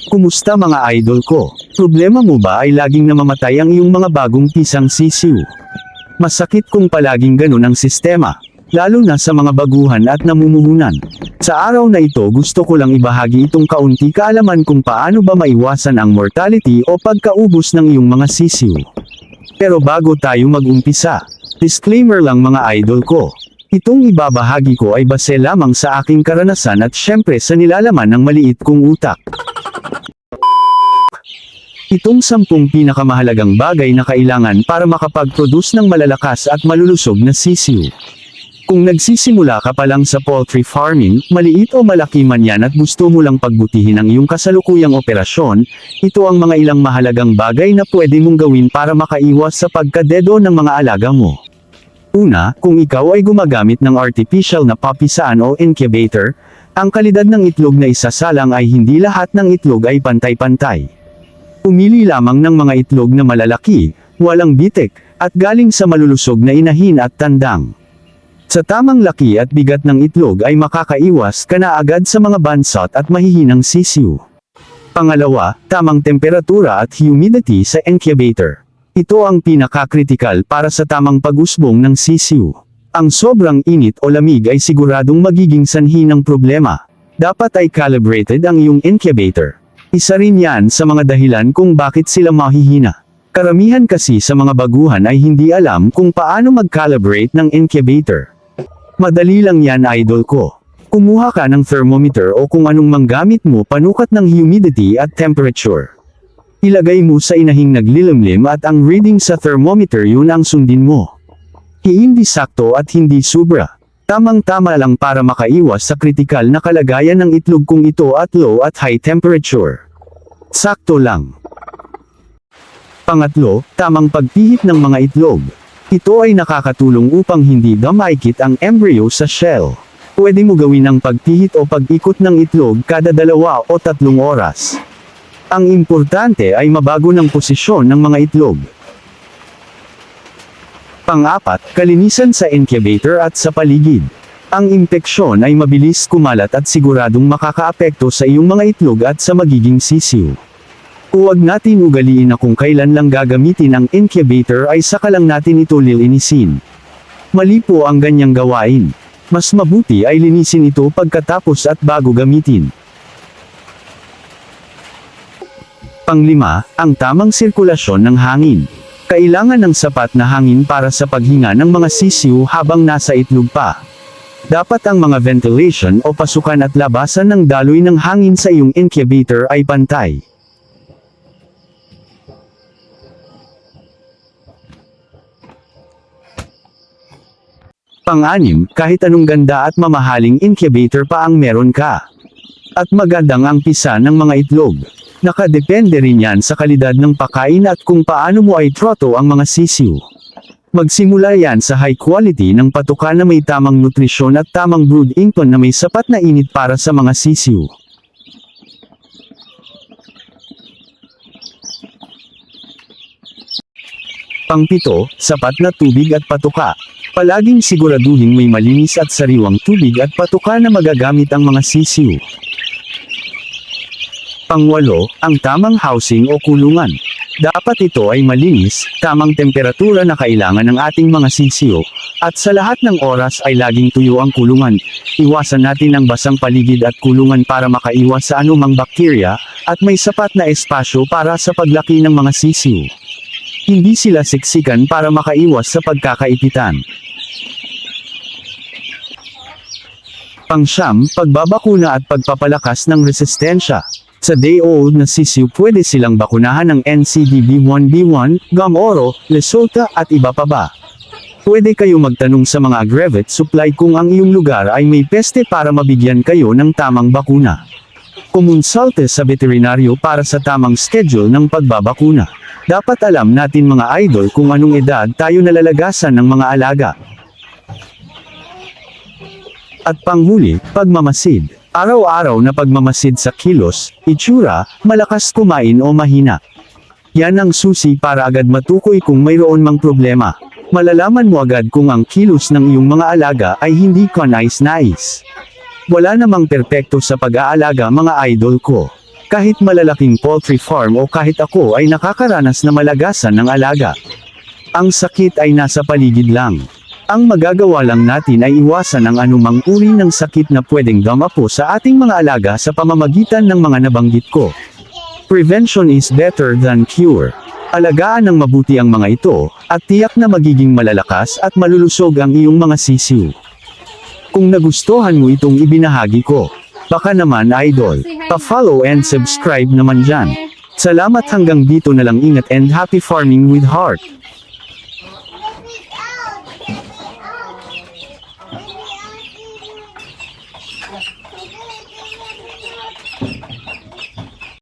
Kumusta mga idol ko? Problema mo ba ay laging namamatay ang iyong mga bagong pisang sisiw? Masakit kung palaging ganun ang sistema, lalo na sa mga baguhan at namumuhunan. Sa araw na ito gusto ko lang ibahagi itong kaunti kaalaman kung paano ba maiwasan ang mortality o pagkaubos ng iyong mga sisiw. Pero bago tayo mag-umpisa, disclaimer lang mga idol ko. Itong ibabahagi ko ay base lamang sa aking karanasan at syempre sa nilalaman ng maliit kong utak. Itong 10 pinakamahalagang bagay na kailangan para makapag-produce ng malalakas at malulusog na sisiw. Kung nagsisimula ka pa lang sa poultry farming, maliit o malaki man yan at gusto mo lang pagbutihin ang iyong kasalukuyang operasyon, ito ang mga ilang mahalagang bagay na pwede mong gawin para makaiwas sa pagkadedo ng mga alaga mo. Una, kung ikaw ay gumagamit ng artificial na papisaan o incubator, ang kalidad ng itlog na isasalang ay hindi lahat ng itlog ay pantay-pantay. Pumili lamang ng mga itlog na malalaki, walang bitik, at galing sa malulusog na inahin at tandang. Sa tamang laki at bigat ng itlog ay makakaiwas ka na agad sa mga bansot at mahihinang sisiw. Pangalawa, tamang temperatura at humidity sa incubator. Ito ang pinaka-critical para sa tamang pag-usbong ng sisiw. Ang sobrang init o lamig ay siguradong magiging sanhi ng problema. Dapat ay calibrated ang iyong incubator. Isa rin yan sa mga dahilan kung bakit sila mahihina. Karamihan kasi sa mga baguhan ay hindi alam kung paano mag-calibrate ng incubator. Madali lang yan idol ko. Kumuha ka ng thermometer o kung anong manggamit mo panukat ng humidity at temperature. Ilagay mo sa inahing naglilimlim at ang reading sa thermometer yun ang sundin mo. Hindi sakto at hindi sobra. Tamang-tama lang para makaiwas sa kritikal na kalagayan ng itlog kung ito at low at high temperature. Sakto lang. Pangatlo, tamang pagpihit ng mga itlog. Ito ay nakakatulong upang hindi dumaikit ang embryo sa shell. Pwede mo gawin ang pagpihit o pag-ikot ng itlog kada 2 o 3 oras. Ang importante ay mabago ng posisyon ng mga itlog. Pang-apat, kalinisan sa incubator at sa paligid. Ang impeksyon ay mabilis kumalat at siguradong makakaapekto sa iyong mga itlog at sa magiging sisiw. Huwag natin ugaliin na kung kailan lang gagamitin ang incubator ay saka lang natin ito lilinisin. Mali po ang ganyang gawain. Mas mabuti ay linisin ito pagkatapos at bago gamitin. Pang-5, ang tamang sirkulasyon ng hangin. Kailangan ng sapat na hangin para sa paghinga ng mga sisiw habang nasa itlog pa. Dapat ang mga ventilation o pasukan at labasan ng daloy ng hangin sa iyong incubator ay pantay. Pang-6, kahit anong ganda at mamahaling incubator pa ang meron ka. At magandang ang pisa ng mga itlog. Nakadepende rin yan sa kalidad ng pakain at kung paano mo ay troto ang mga sisiw. Magsimula yan sa high quality ng patuka na may tamang nutrisyon at tamang brood income na may sapat na init para sa mga sisiw. Pang-7, sapat na tubig at patuka. Palaging siguraduhin may malinis at sariwang tubig at patuka na magagamit ang mga sisiw. Pang-8, ang tamang housing o kulungan. Dapat ito ay malinis, tamang temperatura na kailangan ng ating mga sisiw, at sa lahat ng oras ay laging tuyo ang kulungan. Iwasan natin ang basang paligid at kulungan para makaiwas sa anumang bakterya, at may sapat na espasyo para sa paglaki ng mga sisiw. Hindi sila siksikan para makaiwas sa pagkakaipitan. Pang-9, pagbabakuna at pagpapalakas ng resistensya. Sa day-old na sisiw pwede silang bakunahan ng NCDB1B1, Gum Oro, Lesota at iba pa ba. Pwede kayo magtanong sa mga aggregate supply kung ang iyong lugar ay may peste para mabigyan kayo ng tamang bakuna. Kumonsulte sa veterinaryo para sa tamang schedule ng pagbabakuna. Dapat alam natin mga idol kung anong edad tayo nalalagasan ng mga alaga. At panghuli, pagmamasid. Araw-araw na pagmamasid sa kilos, itsura, malakas kumain o mahina. Yan ang susi para agad matukoy kung mayroon mang problema. Malalaman mo agad kung ang kilos ng iyong mga alaga ay hindi ka nais-nais. Wala namang perpekto sa pag-aalaga mga idol ko. Kahit malalaking poultry farm o kahit ako ay nakakaranas na malagasan ng alaga. Ang sakit ay nasa paligid lang. Ang magagawa lang natin ay iwasan ang anumang uri ng sakit na pwedeng dumapo sa ating mga alaga sa pamamagitan ng mga nabanggit ko. Prevention is better than cure. Alagaan ng mabuti ang mga ito, at tiyak na magiging malalakas at malulusog ang iyong mga sisiw. Kung nagustuhan mo itong ibinahagi ko, baka naman idol, pa-follow and subscribe naman dyan. Salamat hanggang dito na lang, ingat and happy farming with heart.